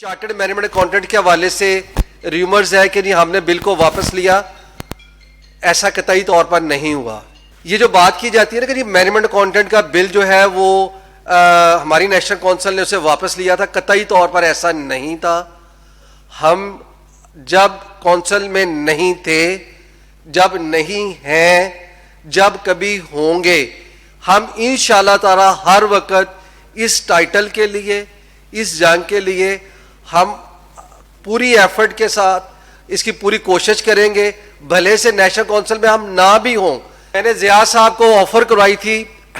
Chartered management accountant के हवाले से र्यूमर्स है कि नहीं हमने बिल को वापस लिया, ऐसा कतई तौर पर नहीं हुआ। ये जो बात की जाती है ना कि जी मैनेजमेंट अकाउंटेंट का बिल जो है वो हमारी नेशनल काउंसिल ने उसे वापस लिया था, कतई तौर पर ऐसा नहीं था। हम जब काउंसिल में नहीं थे, जब नहीं हैं, जब कभी होंगे, हम इंशाअल्लाह ताला हर वक्त इस टाइटल के लिए, इस जंग के लिए हम पूरी एफर्ट के साथ इसकी पूरी कोशिश करेंगे। भले से नेशनल काउंसिल में हम ना भी हों। मैंने ज़िया साहब को ऑफर करवाई थी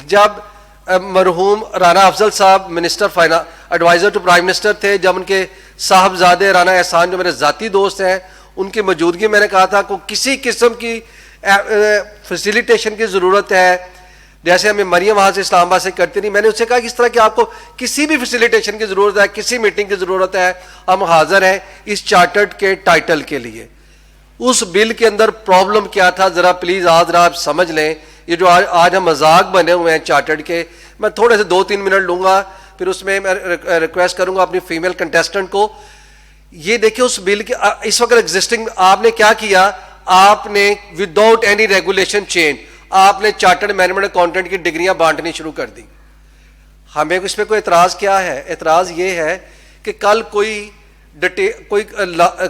जब मरहूम राना अफजल साहब minister finance adviser to prime minister थे, जब उनके साहबजादे राना एहसान जो मेरे ज़ाती दोस्त हैं उनकी मौजूदगी, मैंने कहा था को किसी किस्म की फैसिलिटेशन की ज़रूरत है, जैसे हमें मरियम वहाँ से इस्लामाबाद से करती नहीं। मैंने उससे कहा कि इस तरह की आपको किसी भी फैसिलिटेशन की ज़रूरत है, किसी मीटिंग की ज़रूरत है, हम हाजिर हैं इस चार्टर्ड के टाइटल के लिए। उस बिल के अंदर प्रॉब्लम क्या था ज़रा प्लीज़ आज जरा आप समझ लें। ये जो आज हम मजाक बने हुए हैं चार्टर्ड के, मैं थोड़े से 2-3 मिनट लूँगा, फिर उसमें मैं रिक्वेस्ट करूँगा अपनी फीमेल कंटेस्टेंट को। ये देखिए उस बिल के इस वक्त एग्जिस्टिंग, आपने क्या किया, आपने विदाउट एनी रेगुलेशन चेंज आपने चार्टर्ड मैनेजमेंट अकाउंटेंट की डिग्रियां बांटनी शुरू कर दी। हमें इसमें कोई एतराज़ क्या है? एतराज़ ये है कि कल कोई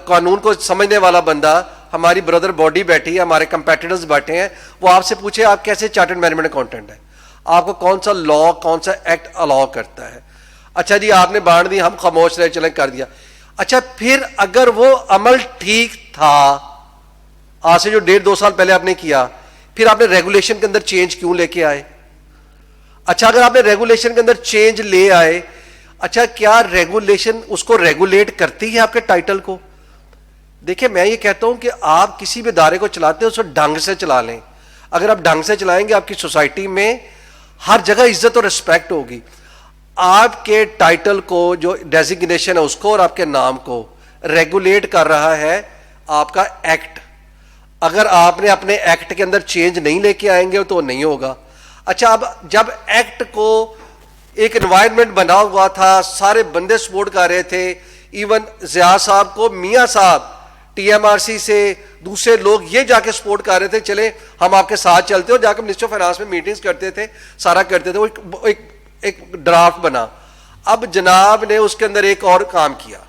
कानून को समझने वाला बंदा, हमारी ब्रदर बॉडी बैठी है, हमारे कंपेटिटर्स बैठे हैं, वो आपसे पूछे आप कैसे चार्टर्ड मैनेजमेंट अकाउंटेंट है, आपको कौन सा लॉ, कौन सा एक्ट अलाउ करता है। अच्छा जी आपने बांट दी, हम खामोश रहे, चले कर दिया। अच्छा फिर अगर वो अमल ठीक था, आज से जो 1.5-2 साल पहले आपने किया, फिर आपने रेगुलेशन के अंदर चेंज क्यों लेके आए? अच्छा अगर आपने रेगुलेशन के अंदर चेंज ले आए, अच्छा क्या रेगुलेशन उसको रेगुलेट करती है आपके टाइटल को? देखिए मैं ये कहता हूं कि आप किसी भी इदारे को चलाते हो उसको ढंग से चला लें। अगर आप ढंग से चलाएंगे आपकी सोसाइटी में हर जगह इज्जत और रिस्पेक्ट होगी। आपके टाइटल को जो डेजिग्नेशन है उसको और आपके नाम को रेगुलेट कर रहा है आपका एक्ट। अगर आपने अपने एक्ट के अंदर चेंज नहीं लेके आएंगे तो नहीं होगा। अच्छा अब जब एक्ट को एक एनवायरनमेंट बना हुआ था, सारे बंदे सपोर्ट कर रहे थे, इवन ज़िया साहब को मियां साहब टीएमआरसी से दूसरे लोग ये जाके सपोर्ट कर रहे थे, चले हम आपके साथ चलते हो, जाकर मिनिस्टर ऑफ फाइनेंस में मीटिंग्स करते थे, सारा करते थे, वो एक ड्राफ्ट बना। अब जनाब ने उसके अंदर एक और काम किया,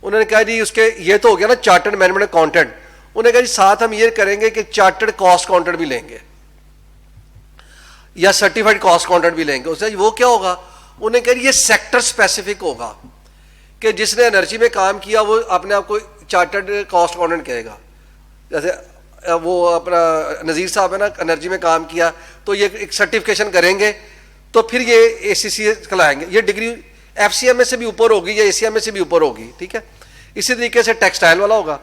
उन्होंने कहा जी उसके ये तो हो गया ना चार्टर्ड मैनेजमेंट अकाउंटेंट, उन्होंने कहा जी साथ हम ये करेंगे कि चार्टर्ड कॉस्ट अकाउंटेंट भी लेंगे या सर्टिफाइड कॉस्ट अकाउंटेंट भी लेंगे। उसने वो क्या होगा, उन्हें कहा ये सेक्टर स्पेसिफिक होगा कि जिसने एनर्जी में काम किया वो अपने आप को चार्टर्ड कॉस्ट अकाउंटेंट कहेगा। जैसे वो अपना नज़ीर साहब है ना, एनर्जी में काम किया तो ये एक सर्टिफिकेशन करेंगे तो फिर ये ACCA कहलाएंगे। ये डिग्री FCMA से भी ऊपर होगी या ACMA से भी ऊपर होगी, ठीक है। इसी तरीके से टेक्सटाइल वाला होगा।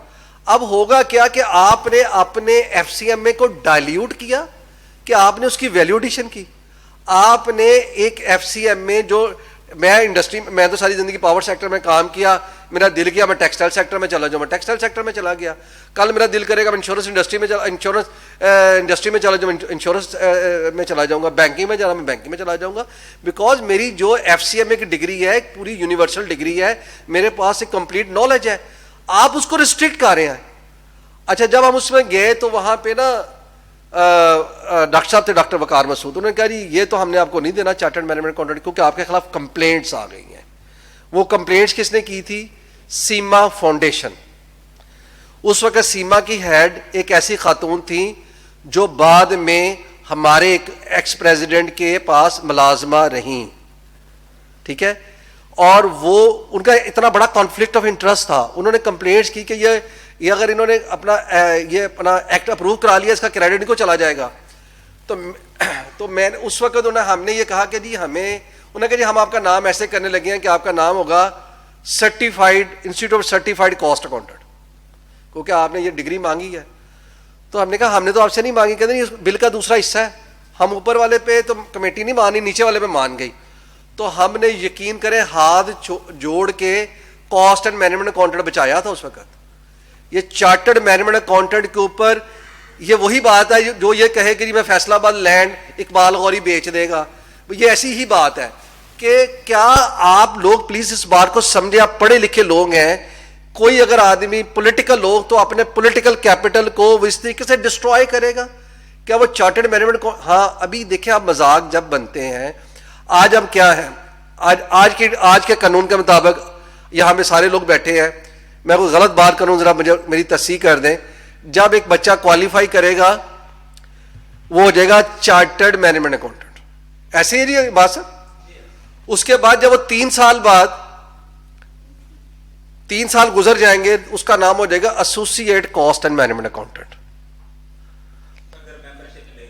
अब होगा क्या कि आपने अपने FCMA को डाइल्यूट किया कि आपने उसकी वैल्यू एडिशन की। आपने एक FCMA जो मैं इंडस्ट्री में, मैं तो सारी जिंदगी पावर सेक्टर में काम किया, मेरा दिल किया मैं टेक्सटाइल सेक्टर में चला जाऊँ, मैं टेक्सटाइल सेक्टर में चला गया। कल मेरा दिल करेगा मैं इंश्योरेंस इंडस्ट्री में चला जाऊँ, इंश्योरेंस में चला जाऊँगा, बैंकिंग में जाना मैं बैंकिंग में चला जाऊँगा। बिकॉज मेरी जो FCMA की डिग्री है पूरी यूनिवर्सल डिग्री है, मेरे पास एक कंप्लीट नॉलेज है। आप उसको रिस्ट्रिक्ट कर रहे हैं। अच्छा जब हम उसमें गए तो वहाँ पे ना डॉक्टर साहब थे, डॉक्टर वकार मसूद, उन्होंने कहा जी ये तो हमने आपको नहीं देना चार्टर्ड मैनेजमेंट अकाउंटेंट, क्योंकि आपके खिलाफ कंप्लेंट्स आ गई हैं। वो कंप्लेंट्स किसने की थी? सीमा फाउंडेशन। उस वक्त सीमा की हेड एक ऐसी खातून थी जो बाद में हमारे एक एक्स प्रेसिडेंट के पास मुलाजमा रही, ठीक है। और वो उनका इतना बड़ा कॉन्फ्लिक्ट ऑफ इंटरेस्ट था, उन्होंने कंप्लेंट्स की कि ये अगर इन्होंने अपना एक्ट अप्रूव करा लिया इसका क्रेडिट इनको चला जाएगा। तो मैंने उस वक्त हमने ये कहा कि जी हमें, उन्होंने कहा जी हम आपका नाम ऐसे करने लगे हैं कि आपका नाम होगा certified institute of certified cost accountant, क्योंकि आपने ये डिग्री मांगी है। तो हमने कहा हमने तो आपसे नहीं मांगी, कहते नहीं बिल का दूसरा हिस्सा है, हम ऊपर वाले पे तो कमेटी नहीं मानी, नीचे वाले पे मान गई। तो हमने यकीन करें हाथ जोड़ के कॉस्ट एंड मैनेजमेंट अकाउंटेंट बचाया था उस वक्त। ये चार्टर्ड मैनेजमेंट अकाउंटेंट के ऊपर ये वही बात है जो ये कहे कि मैं फैसलाबाद लैंड इकबाल गौरी बेच देगा, ये ऐसी ही बात है। कि क्या आप लोग प्लीज इस बात को समझे, आप पढ़े लिखे लोग हैं, कोई अगर आदमी पॉलिटिकल लोग तो अपने पॉलिटिकल कैपिटल को वो इस तरीके से डिस्ट्रॉय करेगा, क्या वो चार्टर्ड मैनेजमेंट को? हाँ, अभी देखिए आप मजाक जब बनते हैं, आज अब क्या है, आज के कानून के मुताबिक यहां में सारे लोग बैठे हैं, मैं कोई गलत बात करूं जरा मुझे मेरी तस्दीक कर दें, जब एक बच्चा क्वालिफाई करेगा वो हो जाएगा चार्टर्ड मैनेजमेंट अकाउंटेंट, ऐसे ही नहीं बात सर? उसके बाद जब वो 3 साल गुजर जाएंगे, उसका नाम हो जाएगा associate cost and management accountant,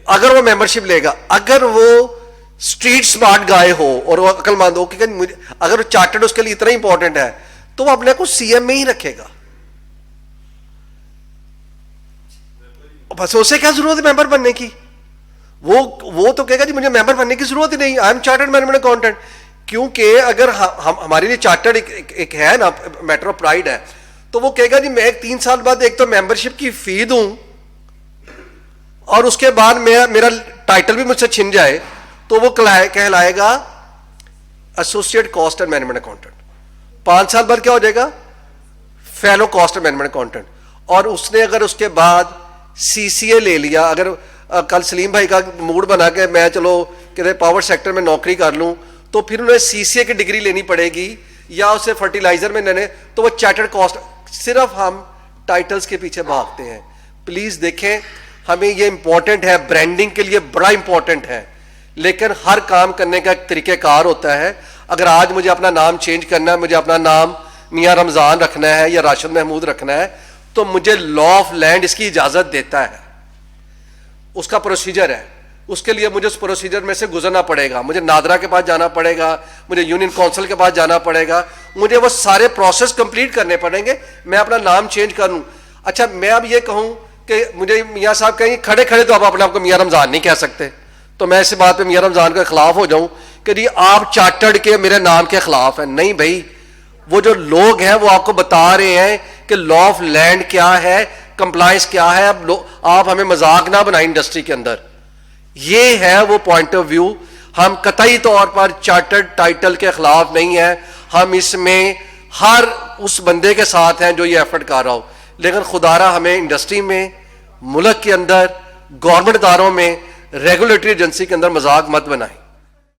अगर वो मेंबरशिप लेगा। अगर वो स्ट्रीट स्मार्ट गाय हो और वो अकलमंद हो, कि अगर चार्टर्ड उसके लिए इतना इंपॉर्टेंट है तो वो अपने को सीएम में ही रखेगा, बस उसे क्या जरूरत है मेंबर बनने की? वो तो कहेगा जी मुझे मेंबर बनने की जरूरत ही नहीं, I am chartered management accountant. क्योंकि अगर हम हमारे लिए चार्टर्ड एक है ना, मैटर ऑफ प्राइड है, तो वो कहेगा जी मैं 3 साल बाद एक तो मेंबरशिप की फी दूं और उसके बाद मेरा टाइटल भी मुझसे छिन जाए, तो वो कहलाएगा associate cost and management accountant. 5 साल बाद क्या हो जाएगा? Fellow cost and management accountant. और उसने अगर उसके बाद सीसीए ले लिया, अगर कल सलीम भाई का मूड बना के मैं चलो कहते पावर सेक्टर में नौकरी कर लूं, तो फिर उन्हें सीसीए की डिग्री लेनी पड़ेगी या उसे फर्टिलाइजर में लेने, तो वो चार्टर्ड कॉस्ट। सिर्फ हम टाइटल्स के पीछे भागते हैं। प्लीज देखें, हमें ये इंपॉर्टेंट है, ब्रांडिंग के लिए बड़ा इंपॉर्टेंट है, लेकिन हर काम करने का एक तरीकेकार होता है। अगर आज मुझे अपना नाम चेंज करना है, मुझे अपना नाम मियां रमजान रखना है या राशिद महमूद रखना है, तो मुझे लॉ ऑफ लैंड इसकी इजाजत देता है, उसका प्रोसीजर है, उसके लिए मुझे उस प्रोसीजर में से गुजरना पड़ेगा, मुझे नादरा के पास जाना पड़ेगा, मुझे यूनियन काउंसिल के पास जाना पड़ेगा, मुझे वो सारे प्रोसेस कंप्लीट करने पड़ेंगे, मैं अपना नाम चेंज कर लूं। अच्छा, मैं अब ये कहूं कि मुझे मियां साहब कहेंगे खड़े खड़े तो आप अपने आपको मियां रमजान नहीं कह सकते, तो मैं इस बात पे मियां रमजान के खिलाफ हो जाऊं कि जी आप चार्टर्ड के मेरे नाम के खिलाफ है। नहीं भाई, वो जो लोग हैं वो आपको बता रहे हैं कि लॉ ऑफ लैंड क्या है, कंप्लायंस क्या है। आप हमें मजाक ना बनाएं इंडस्ट्री के अंदर, ये है वो पॉइंट ऑफ व्यू। हम कतई तौर पर चार्टर्ड टाइटल के खिलाफ नहीं है, हम इसमें हर उस बंदे के साथ हैं जो ये एफर्ट कर रहा हो, लेकिन खुदारा हमें इंडस्ट्री में, मुल्क के अंदर, गवर्नमेंट इदारों में, रेगुलेटरी एजेंसी के अंदर मजाक मत बनाएं।